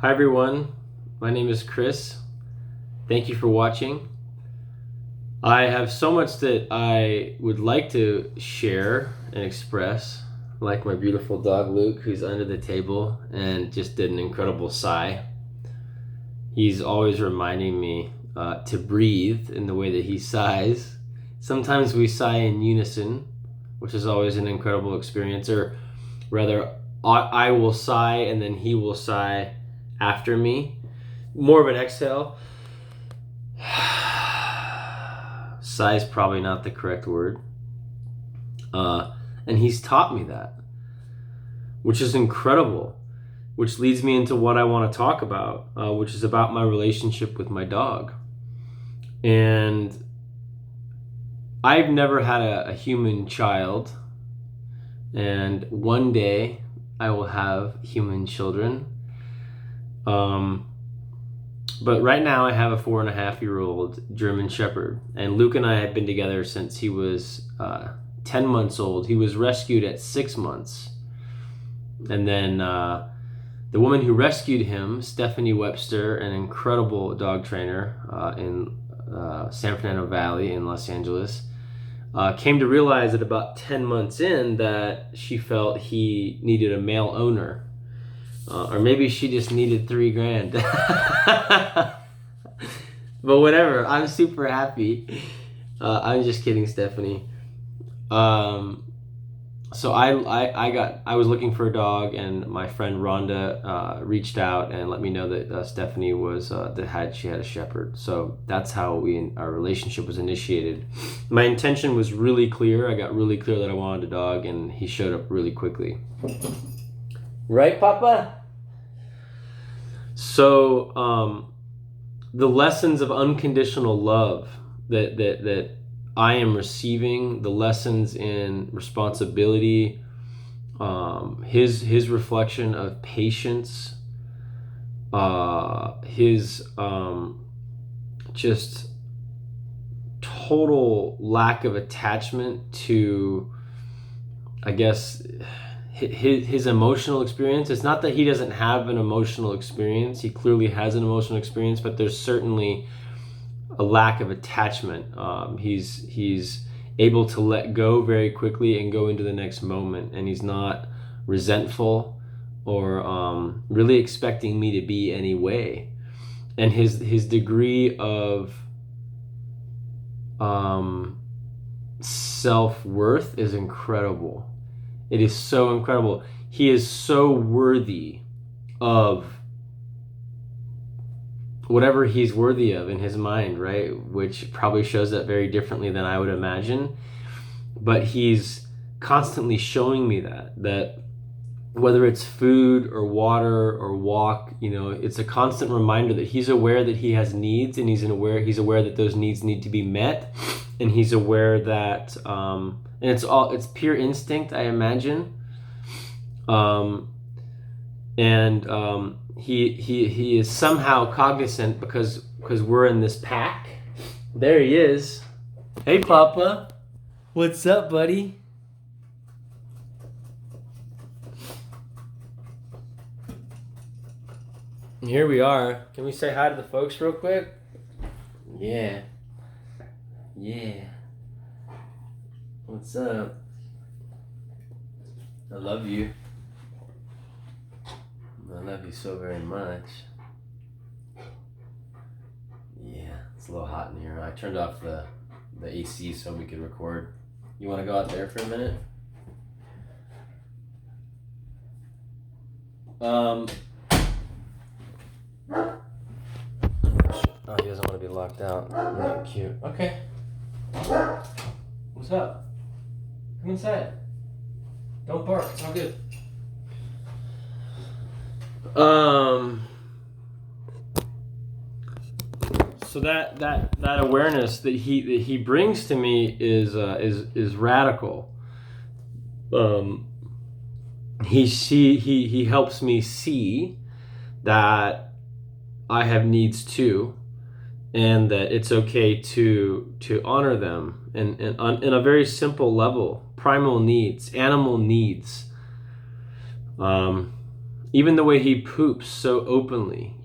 Hi everyone, my name is Chris. Thank you for watching. I have so much that I would like to share and express, like my beautiful dog Luke, who's under the table and just did an incredible sigh. He's always reminding me to breathe in the way that he sighs. Sometimes we sigh in unison, which is always an incredible experience, or rather, I will sigh and then he will sigh after me. More of an exhale. Sigh is probably not the correct word. And he's taught me that, which is incredible, which leads me into what I want to talk about, which is about my relationship with my dog. And I've never had a human child, and one day I will have human children. But right now I have a 4.5-year-old German Shepherd, and Luke and I have been together since he was 10 months old. He was rescued at 6 months. And then the woman who rescued him, Stephanie Webster, an incredible dog trainer in San Fernando Valley in Los Angeles, came to realize at about 10 months in that she felt he needed a male owner. Or maybe she just needed $3,000. But whatever, I'm super happy. I'm just kidding, Stephanie. So I was looking for a dog, and my friend Rhonda reached out and let me know that Stephanie she had a shepherd. So that's how our relationship was initiated. My intention was really clear. I got really clear that I wanted a dog, and he showed up really quickly. Right, Papa? So the lessons of unconditional love that I am receiving, the lessons in responsibility, his reflection of patience, his just total lack of attachment to, I guess, his emotional experience. It's not that he doesn't have an emotional experience. He clearly has an emotional experience, but there's certainly a lack of attachment. He's able to let go very quickly and go into the next moment, and he's not resentful or really expecting me to be any way. And his degree of self-worth is incredible. It is so incredible. He is so worthy of whatever he's worthy of in his mind, right? Which probably shows up very differently than I would imagine. But he's constantly showing me that whether it's food or water or walk, it's a constant reminder that he's aware that he has needs, and he's aware that those needs need to be met, and he's aware that and it's pure instinct, I imagine. He is somehow cognizant because we're in this pack. There he is. Hey, Papa. What's up, buddy? Here we are. Can we say hi to the folks real quick? Yeah. What's up? I love you. I love you so very much. Yeah, it's a little hot in here. I turned off the AC so we could record. You want to go out there for a minute? Oh, he doesn't want to be locked out. Not cute. Okay. What's up? Come inside. Don't bark. It's all good. So that awareness that he brings to me is radical. He helps me see that I have needs too, and that it's okay to honor them in a very simple level. Primal needs, animal needs. even the way he poops so openly,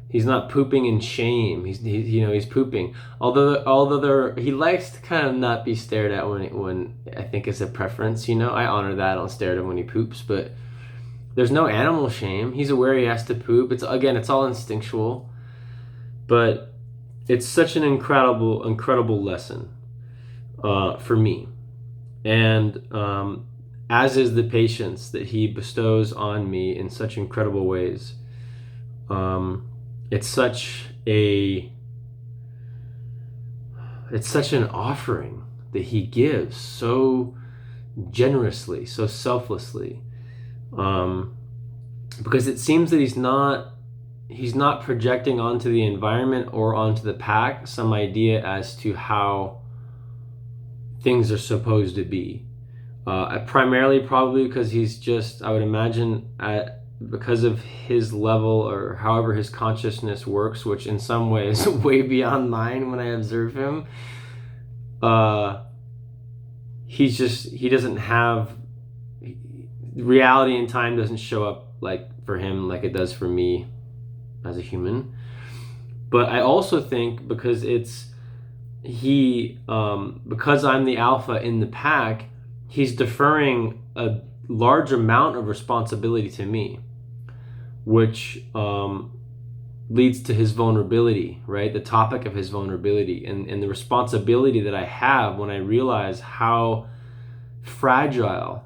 he's not pooping in shame. He's pooping. Although he likes to kind of not be stared at when I think it's a preference. I honor that. I don't stare at him when he poops, but there's no animal shame. He's aware he has to poop. It's all instinctual, but it's such an incredible lesson for me, and as is the patience that he bestows on me in such incredible ways. It's such an offering that he gives so generously, so selflessly, because it seems that he's not projecting onto the environment or onto the pack some idea as to how things are supposed to be. Primarily probably because he's just, I would imagine, because of his level or however his consciousness works, which in some ways way beyond mine when I observe him, he doesn't have, reality and time doesn't show up like for him like it does for me as a human. But I also think because because I'm the alpha in the pack, he's deferring a large amount of responsibility to me, which leads to his vulnerability, right? The topic of his vulnerability and the responsibility that I have when I realize how fragile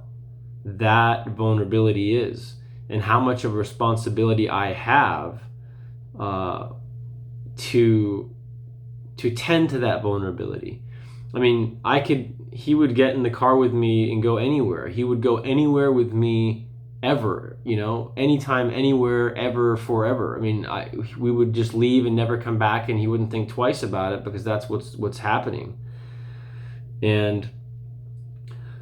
that vulnerability is and how much of a responsibility I have to tend to that vulnerability. I mean, he would get in the car with me and go anywhere. He would go anywhere with me ever, anytime, anywhere, ever, forever. I mean, we would just leave and never come back, and he wouldn't think twice about it because that's what's happening. And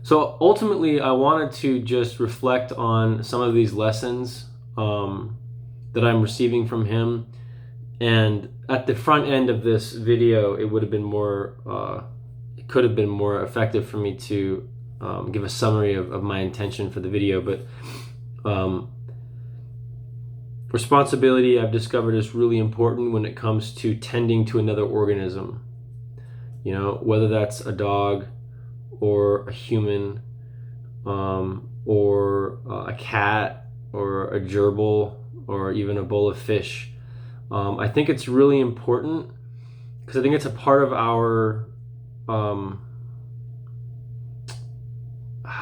so ultimately, I wanted to just reflect on some of these lessons that I'm receiving from him. And at the front end of this video, it would have been it could have been more effective for me to give a summary of my intention for the video. But responsibility, I've discovered, is really important when it comes to tending to another organism. Whether that's a dog or a human, or a cat or a gerbil or even a bowl of fish. I think it's really important because I think it's a part of our, I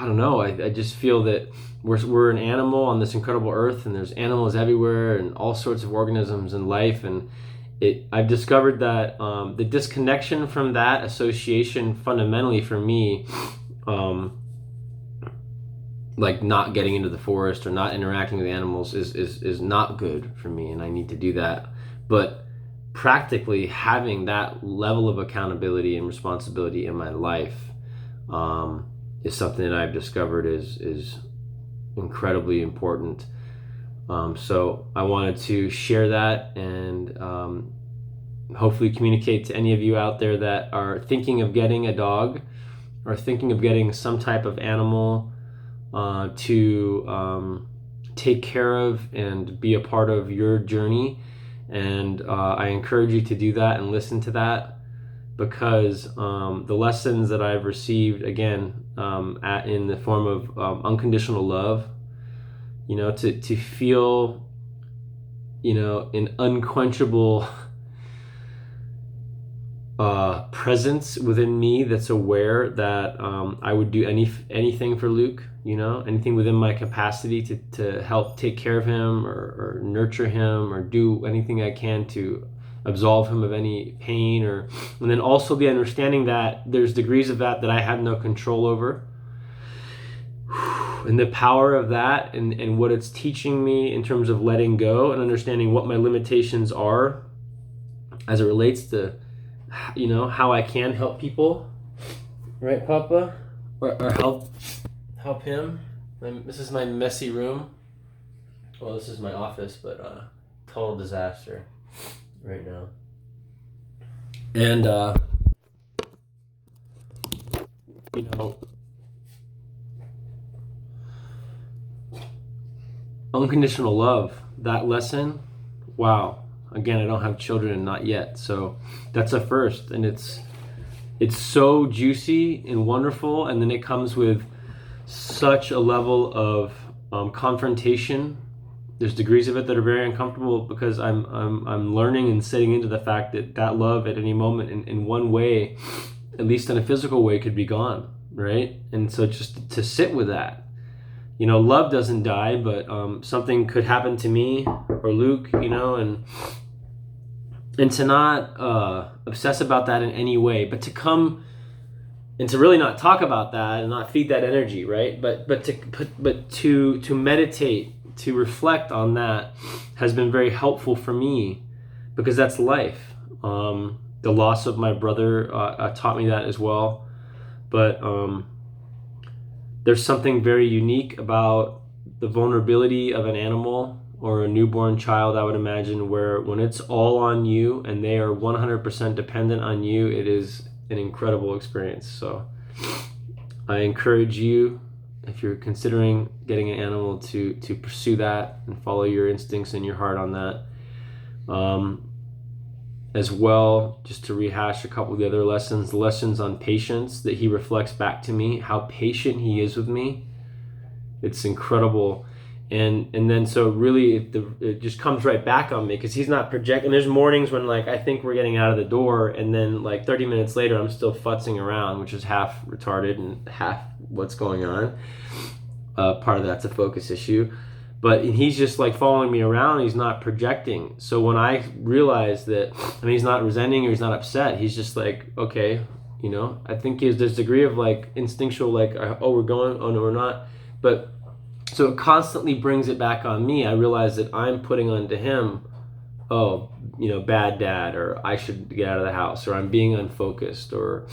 don't know, I just feel that we're an animal on this incredible earth, and there's animals everywhere and all sorts of organisms in life, and I've discovered that the disconnection from that association fundamentally for me, like not getting into the forest or not interacting with animals is not good for me, and I need to do that. But practically having that level of accountability and responsibility in my life is something that I've discovered is incredibly important. So I wanted to share that and hopefully communicate to any of you out there that are thinking of getting a dog or thinking of getting some type of animal to take care of and be a part of your journey. And I encourage you to do that and listen to that, because the lessons that I've received, again, in the form of unconditional love, to feel, an unquenchable presence within me that's aware that I would do anything for Luke, anything within my capacity to help take care of him or nurture him or do anything I can to absolve him of any pain, and then also the understanding that there's degrees of that I have no control over, and the power of that and what it's teaching me in terms of letting go and understanding what my limitations are as it relates to how I can help people, right, Papa? Or help him. This is my messy room. Well, this is my office, but total disaster right now. And unconditional love, that lesson, wow. Again, I don't have children, not yet, so that's a first, and it's so juicy and wonderful, and then it comes with such a level of confrontation. There's degrees of it that are very uncomfortable because I'm learning and setting into the fact that love at any moment in one way, at least in a physical way, could be gone, right? And so just to sit with that, love doesn't die, but something could happen to me or Luke, and to not obsess about that in any way, but to come and to really not talk about that and not feed that energy, right? But to meditate, to reflect on that has been very helpful for me, because that's life. The loss of my brother taught me that as well. But there's something very unique about the vulnerability of an animal or a newborn child, I would imagine, where when it's all on you and they are 100% dependent on you, it is an incredible experience. So I encourage you, if you're considering getting an animal, to pursue that and follow your instincts and your heart on that. As well, just to rehash a couple of the other lessons, the lessons on patience that he reflects back to me, how patient he is with me. It's incredible. And then so really it just comes right back on me, because he's not projecting. There's mornings when I think we're getting out of the door, and then 30 minutes later I'm still futzing around, which is half retarded and half what's going on. Part of that's a focus issue, but he's just following me around. He's not projecting. So when I realize that, he's not resenting or he's not upset, he's just okay, I think there's a degree of instinctual, oh, we're going, oh no, we're not. But so it constantly brings it back on me. I realize that I'm putting onto him, oh, bad dad, or I should get out of the house, or I'm being unfocused, or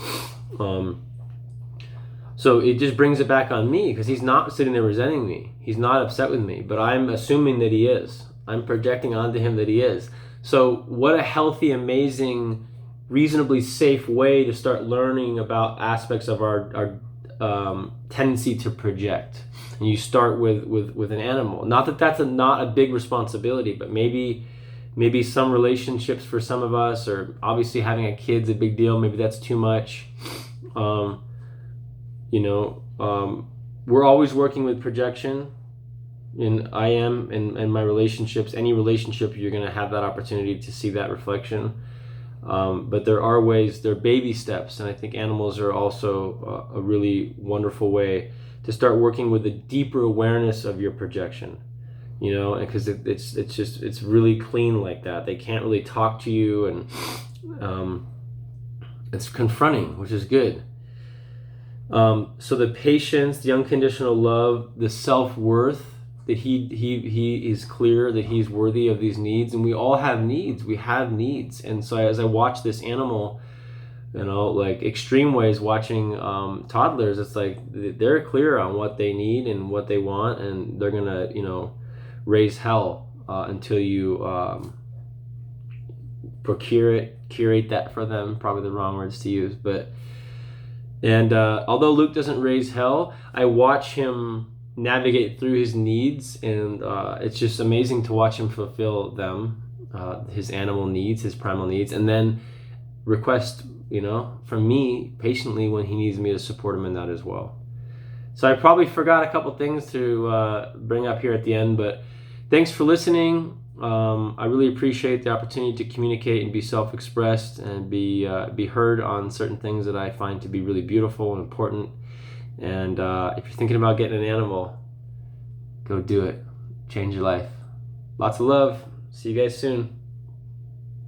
so it just brings it back on me, because he's not sitting there resenting me. He's not upset with me, but I'm assuming that he is. I'm projecting onto him that he is. So what a healthy, amazing, reasonably safe way to start learning about aspects of our tendency to project. And you start with an animal. Not that that's not a big responsibility, but maybe some relationships for some of us, or obviously having a kid's a big deal. Maybe that's too much. We're always working with projection, and I am in my relationships. Any relationship, you're going to have that opportunity to see that reflection. But there are ways, there are baby steps, and I think animals are also a really wonderful way to start working with a deeper awareness of your projection, because it's really clean like that. They can't really talk to you, and it's confronting, which is good. So the patience, the unconditional love, the self-worth, that he is clear that he's worthy of these needs, and we all have needs. We have needs. And so as I watch this animal, extreme ways, watching toddlers, it's they're clear on what they need and what they want, and they're gonna raise hell until you curate that for them. Probably the wrong words to use, but although Luke doesn't raise hell, I watch him navigate through his needs, and it's just amazing to watch him fulfill them, his animal needs, his primal needs, and then request from me patiently when he needs me to support him in that as well. So I probably forgot a couple things to bring up here at the end, but thanks for listening. I really appreciate the opportunity to communicate and be self-expressed and be heard on certain things that I find to be really beautiful and important. And if you're thinking about getting an animal, go do it. Change your life. Lots of love. See you guys soon.